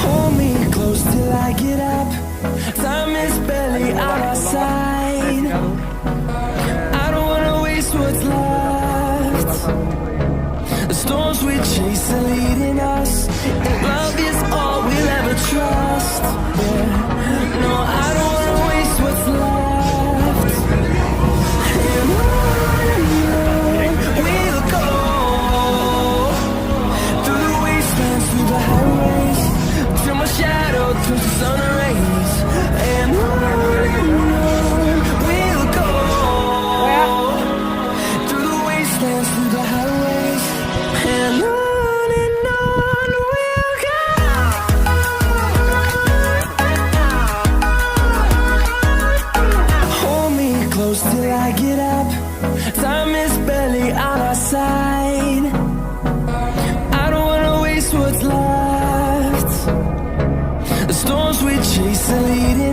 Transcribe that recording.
Hold me close till I get up. Time is barely on our side. I don't wanna waste what's left. The storms we chase are leading us. Love is all we'll ever trust. Yeah. No, I don't wanna waste what's left. And on we'll go, through the wastelands, through the highways, till my shadow turns to sun rays. And on we'll go, through the wastelands, through the highways, and on we'll go. Hold me close till I get up. Time is barely on our side. I don't wanna waste what's left. The storms we chase are leading